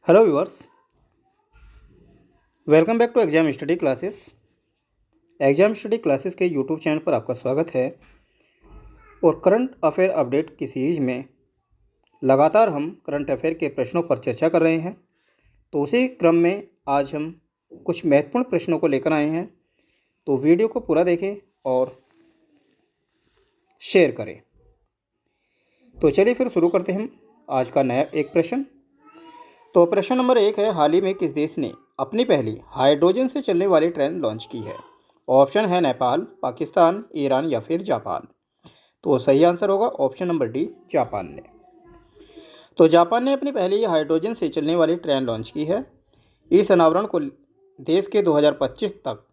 Hello viewers, welcome back to exam study classes के YouTube channel पर आपका स्वागत है। और करंट अफेयर अपडेट की सीरीज में लगातार हम करंट अफेयर के प्रश्नों पर चर्चा कर रहे हैं। तो उसी क्रम में आज हम कुछ महत्वपूर्ण प्रश्नों को लेकर आए हैं। तो वीडियो को पूरा देखें और शेयर करें। तो चलिए फिर शुरू करते हैं हम आज का नया एक प्रश्न। तो प्रश्न नंबर 1 है, हाल ही में किस देश ने अपनी पहली हाइड्रोजन से चलने वाली ट्रेन लॉन्च की है? ऑप्शन है नेपाल, पाकिस्तान, ईरान या फिर जापान। तो सही आंसर होगा ऑप्शन नंबर डी, जापान ने। तो जापान ने अपनी पहली हाइड्रोजन से चलने वाली ट्रेन लॉन्च की है। इस अनावरण को देश के 2025 तक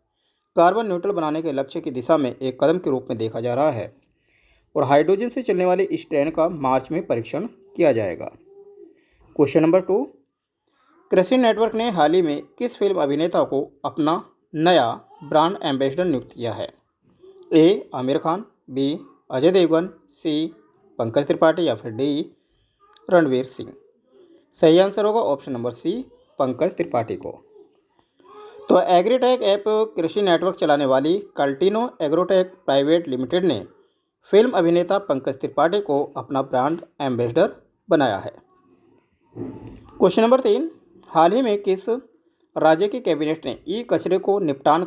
कार्बन न्यूट्रल बनाने के लक्ष्य की दिशा में एक कदम के रूप में देखा जा रहा है। और हाइड्रोजन से चलने वाली इस ट्रेन का मार्च में परीक्षण किया जाएगा। क्वेश्चन नंबर 2, कृषि नेटवर्क ने हाल ही में किस फिल्म अभिनेता को अपना नया ब्रांड एम्बेसडर नियुक्त किया है? A Aamir Khan, B Ajay Devgn, C Pankaj Tripathi या फिर डी रणवीर सिंह। सही आंसर होगा option number C, Pankaj Tripathi को। तो एग्रीटेक ऐप कृषि नेटवर्क चलाने वाली कल्टिनो एग्रोटेक प्राइवेट लिमिटेड ने फिल्म अभिनेता पंकज त्रिपाठी को अपना ब्रांड एम्बेसडर बनाया है। क्वेश्चन नंबर 3, हाल ही में किस राज्य की कैबिनेट ने ई कचरे को निपटान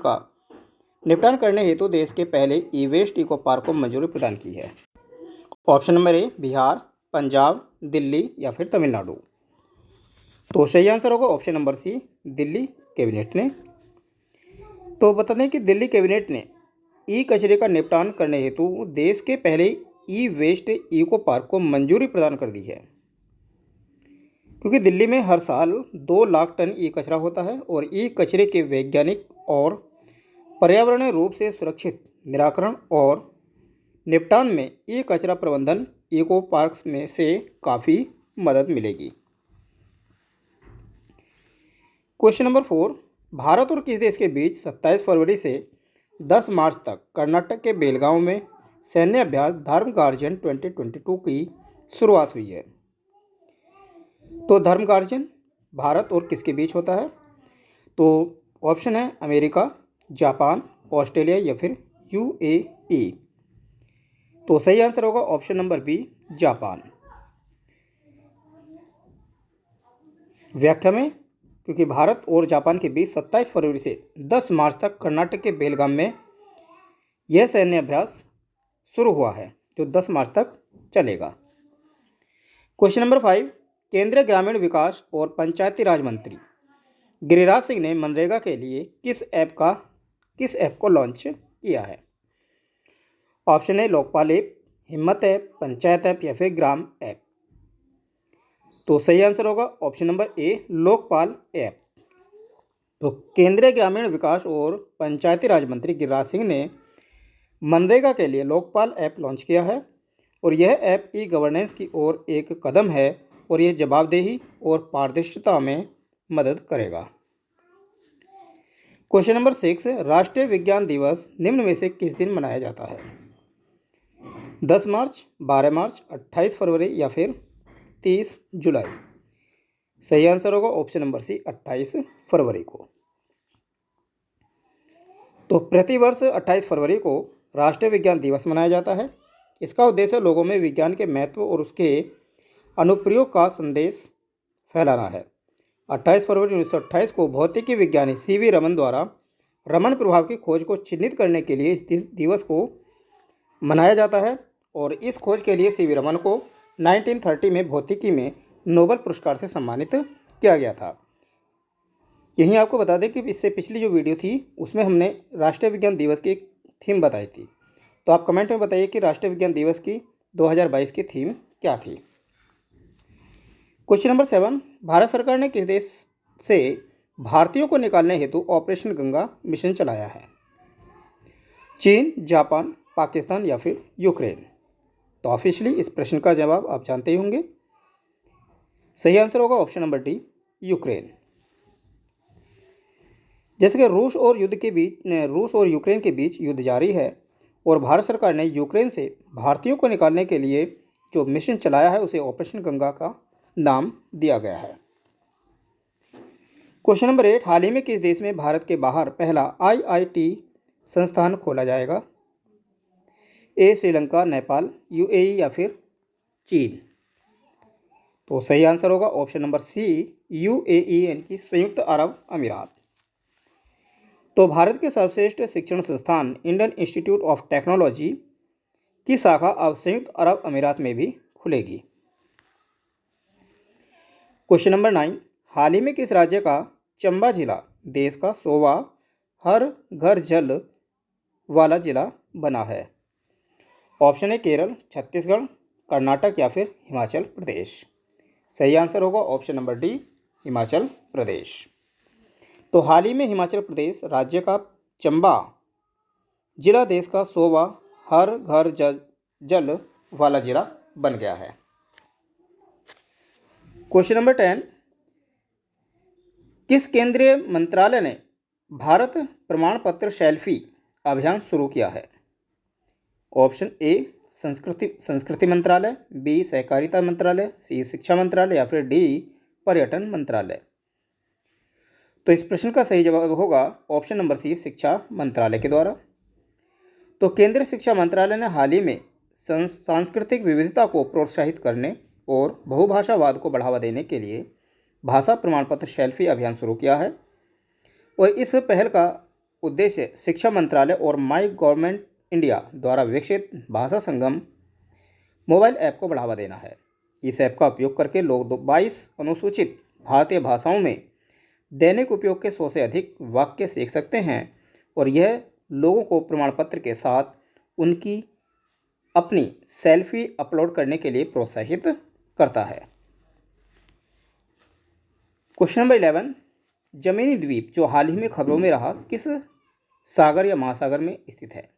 करने हेतु देश के पहले ई वेस्ट इको पार्क को मंजूरी प्रदान की है? Option number A Bihar, Punjab, Delhi या फिर तमिलनाडु। तो सही आंसर होगा option number C, Delhi cabinet ने। तो बता दें कि दिल्ली कैबिनेट ने ई कचरे का निपटान करने हेतु देश के पहले ई वेस्ट इको पार्क को मंजूरी प्रदान कर दी है। क्योंकि दिल्ली में हर साल 2 लाख टन ई कचरा होता है और ई कचरे के वैज्ञानिक और पर्यावरणीय रूप से सुरक्षित निराकरण और निपटान में ई कचरा प्रबंधन इको पार्क्स में से काफ़ी मदद मिलेगी। क्वेश्चन नंबर 4, भारत और किस देश के बीच 27 फरवरी से 10 मार्च तक कर्नाटक के बेलगांव में सैन्य अभ्यास धर्म गार्जन 2022 की शुरुआत हुई है? तो धर्म गार्जन भारत और किसके बीच होता है? तो ऑप्शन है अमेरिका, जापान, ऑस्ट्रेलिया या फिर यूएई। तो सही आंसर होगा ऑप्शन नंबर बी, जापान। व्याख्या में, क्योंकि भारत और जापान के बीच 27 फरवरी से 10 मार्च तक कर्नाटक के बेलगाम में यह सैन्य अभ्यास शुरू हुआ है जो 10 मार्च तक चलेगा। क्वेश्चन नंबर 5, केंद्रीय ग्रामीण विकास और पंचायती राज मंत्री गिरिराज सिंह ने मनरेगा के लिए किस ऐप को लॉन्च किया है? ऑप्शन है लोकपाल ऐप, हिम्मत ऐप, पंचायत ऐप या फिर ग्राम ऐप। तो सही आंसर होगा ऑप्शन नंबर ए, लोकपाल ऐप। तो केंद्रीय ग्रामीण विकास और पंचायती राज मंत्री गिरिराज सिंह ने मनरेगा के लिए लोकपाल ऐप लॉन्च किया है। और यह ऐप ई गवर्नेंस की ओर एक कदम है और यह जवाबदेही और पारदर्शिता में मदद करेगा। क्वेश्चन नंबर 6, राष्ट्रीय विज्ञान दिवस निम्न में से किस दिन मनाया जाता है? 10 मार्च, 12 मार्च, 28 फरवरी या फिर 30 जुलाई। सही आंसर होगा ऑप्शन नंबर सी, 28 फरवरी को। तो प्रतिवर्ष 28 फरवरी को राष्ट्रीय विज्ञान दिवस मनाया जाता है। इसका उद्देश्य लोगों में विज्ञान के महत्व और उसके अनुप्रयोग का संदेश फैलाना है। 28 फरवरी 1928 को भौतिकी विज्ञानी सीवी रमन द्वारा रमन प्रभाव की खोज को चिन्हित करने के लिए इस दिवस को मनाया जाता है। और इस खोज के लिए सीवी रमन को 1930 में भौतिकी में नोबेल पुरस्कार से सम्मानित किया गया था। यहीं आपको बता दें कि इससे पिछली जो वीडियो थी उसमें हमने राष्ट्रीय विज्ञान दिवस की एक थीम बताई थी। तो आप कमेंट में बताइए कि राष्ट्रीय विज्ञान दिवस की 2022 की थीम क्या थी। क्वेश्चन नंबर 7, भारत सरकार ने किस देश से भारतीयों को निकालने हेतु ऑपरेशन गंगा मिशन चलाया है? चीन, जापान, पाकिस्तान या फिर यूक्रेन। तो ऑफिशियली इस प्रश्न का जवाब आप जानते ही होंगे। सही आंसर होगा ऑप्शन नंबर डी, यूक्रेन। जैसे कि रूस और यूक्रेन के बीच युद्ध जारी है और भारत सरकार ने यूक्रेन से भारतीयों को निकालने के लिए जो मिशन चलाया है उसे ऑपरेशन गंगा का नाम दिया गया है। क्वेश्चन नंबर 8, हाल ही में किस देश में भारत के बाहर पहला IIT संस्थान खोला जाएगा? ए श्रीलंका, नेपाल, UAE या फिर चीन? तो सही आंसर होगा ऑप्शन नंबर सी, UAE यानी कि संयुक्त अरब अमीरात। तो भारत के सर्वश्रेष्ठ शिक्षण संस्थान इंडियन इंस्टीट्यूट ऑफ टेक्नोलॉजी की शाखा अब संयुक्त अरब अमीरात में भी खुलेगी। क्वेश्चन नंबर 9, हाल ही में किस राज्य का चंबा जिला देश का 100वां हर घर जल वाला जिला बना है? ऑप्शन है केरल, छत्तीसगढ़, कर्नाटक या फिर हिमाचल प्रदेश? सही आंसर होगा option number D, Himachal Pradesh. तो हाल ही में हिमाचल प्रदेश राज्य का चंबा जिला देश का 100वां हर घर जल वाला जिला बन गया है। क्वेश्चन नंबर 10, किस केंद्रीय मंत्रालय ने भारत प्रमाण पत्र सेल्फी अभियान शुरू किया है? ऑप्शन ए संस्कृति मंत्रालय, बी सहकारिता मंत्रालय, सी शिक्षा मंत्रालय या फिर डी पर्यटन मंत्रालय? तो इस प्रश्न का सही जवाब होगा ऑप्शन नंबर सी, शिक्षा मंत्रालय के द्वारा। तो केंद्रीय शिक्षा मंत्रालय ने हाल ही में सांस्कृतिक विविधता को प्रोत्साहित करने और बहुभाषावाद को बढ़ावा देने के लिए भाषा प्रमाण पत्र सेल्फी अभियान शुरू किया है। और इस पहल का उद्देश्य शिक्षा मंत्रालय और माई गवर्नमेंट इंडिया द्वारा विकसित भाषा संगम मोबाइल ऐप को बढ़ावा देना है। इस ऐप का उपयोग करके लोग 22 अनुसूचित भारतीय भाषाओं में दैनिक उपयोग के 100 से अधिक वाक्य सीख सकते हैं और यह लोगों को प्रमाण पत्र के साथ उनकी अपनी सेल्फी अपलोड करने के लिए प्रोत्साहित करता है। क्वेश्चन नंबर 11, जमीनी द्वीप जो हाल ही में खबरों में रहा किस सागर या महासागर में स्थित है?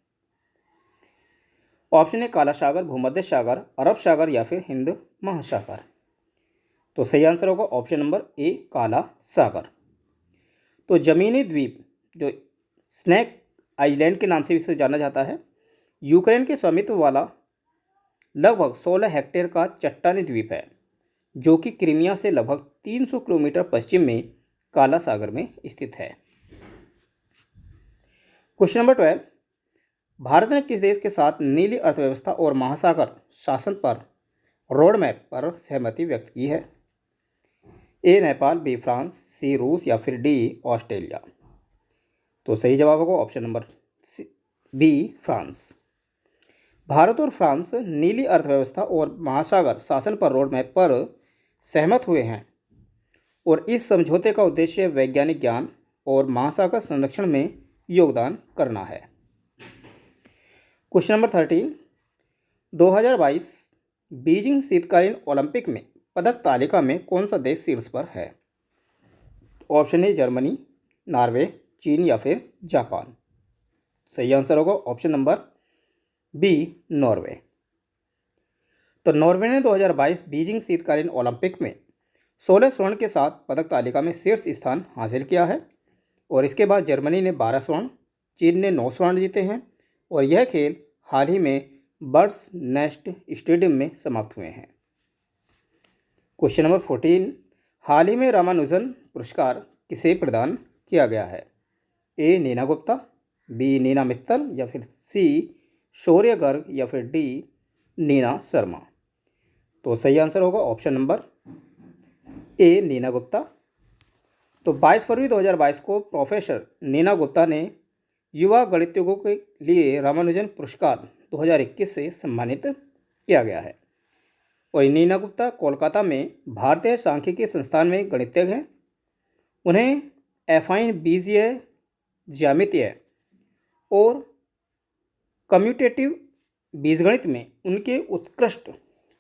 ऑप्शन है काला सागर, भूमध्य सागर, अरब सागर या फिर हिंद महासागर? तो सही आंसर होगा ऑप्शन नंबर ए, काला सागर। तो जमीनी द्वीप जो स्नैक आइलैंड के नाम से इसे जाना जाता है, यूक्रेन के स्वामित्व वाला लगभग 16 हेक्टेयर का चट्टानी द्वीप है जो कि क्रीमिया से लगभग 300 किलोमीटर पश्चिम में काला सागर में स्थित है। क्वेश्चन नंबर 12, भारत ने किस देश के साथ नीली अर्थव्यवस्था और महासागर शासन पर रोड मैप पर सहमति व्यक्त की है? A Nepal, B France, C रूस या फिर डी ऑस्ट्रेलिया? तो सही जवाब होगा option number B, France. Bharat और फ्रांस नीली अर्थव्यवस्था और महासागर शासन पर रोड मैप पर सहमत हुए हैं और इस समझौते का उद्देश्य वैज्ञानिक ज्ञान और महासागर संरक्षण में योगदान करना है। क्वेश्चन नंबर 13, 2022 बीजिंग शीतकालीन ओलंपिक में पदक तालिका में कौन सा देश शीर्ष पर है? ऑप्शन ए जर्मनी, नॉर्वे, चीन या फिर जापान? सही आंसर होगा ऑप्शन नंबर बी, नॉर्वे। तो नॉर्वे ने 2022 बीजिंग शीतकालीन ओलंपिक में 16 स्वर्ण के साथ पदक तालिका में शीर्ष स्थान हासिल किया है और इसके बाद जर्मनी ने 12 स्वर्ण, चीन ने 9 स्वर्ण जीते हैं और यह खेल हाल ही में बर्ड्स नेस्ट स्टेडियम में समाप्त हुए हैं। क्वेश्चन नंबर 14, हाल ही में रामानुजन पुरस्कार किसे प्रदान किया गया है? ए नीना गुप्ता, बी नीना मित्तल या फिर सी शौर्य गर्ग या फिर डी नीना शर्मा? तो सही आंसर होगा option number A, Neena Gupta. तो 22 फरवरी 2022 को प्रोफेसर नीना गुप्ता ने युवा गणितज्ञों के लिए रामानुजन पुरस्कार 2021 से सम्मानित किया गया है और नीना गुप्ता कोलकाता में भारतीय सांख्यिकी संस्थान में गणितज्ञ हैं। उन्हें एफाइन बीजीय ज्यामितीय और कम्यूटेटिव बीजगणित में उनके उत्कृष्ट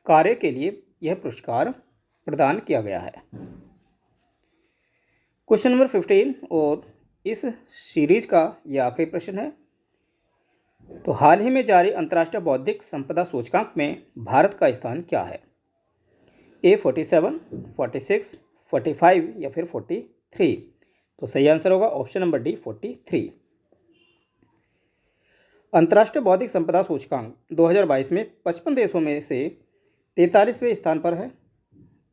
कार्य के लिए यह पुरस्कार प्रदान किया गया है। क्वेश्चन नंबर 15 और इस सीरीज का यह आखिरी प्रश्न है। तो हाल ही में जारी अंतर्राष्ट्रीय बौद्धिक संपदा सूचकांक में भारत का स्थान क्या है? ए 47, 46, 45 या फिर 43? तो सही आंसर होगा ऑप्शन नंबर डी, 43। अंतर्राष्ट्रीय बौद्धिक संपदा सूचकांक 2022 में 55 देशों में से 43वें स्थान पर है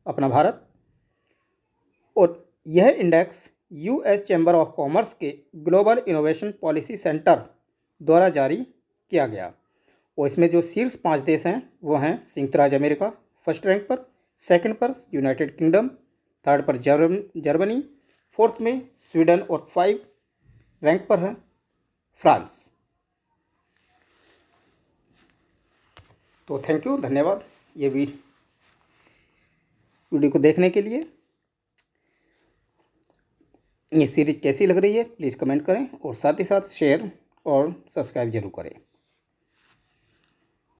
अपना भारत और यह index US chamber of commerce के ग्लोबल इनोवेशन पॉलिसी सेंटर द्वारा जारी किया गया। और इसमें जो शीर्ष 5 देश हैं वो हैं संयुक्त राज्य अमेरिका फर्स्ट रैंक पर, सेकंड पर यूनाइटेड किंगडम, थर्ड पर जर्मनी, फोर्थ में स्वीडन और 5 रैंक पर है फ्रांस। तो थैंक यू, धन्यवाद ये वीडियो को देखने के लिए। ये सीरीज कैसी लग रही है प्लीज़ कमेंट करें और साथ ही साथ शेयर और सब्सक्राइब जरूर करें।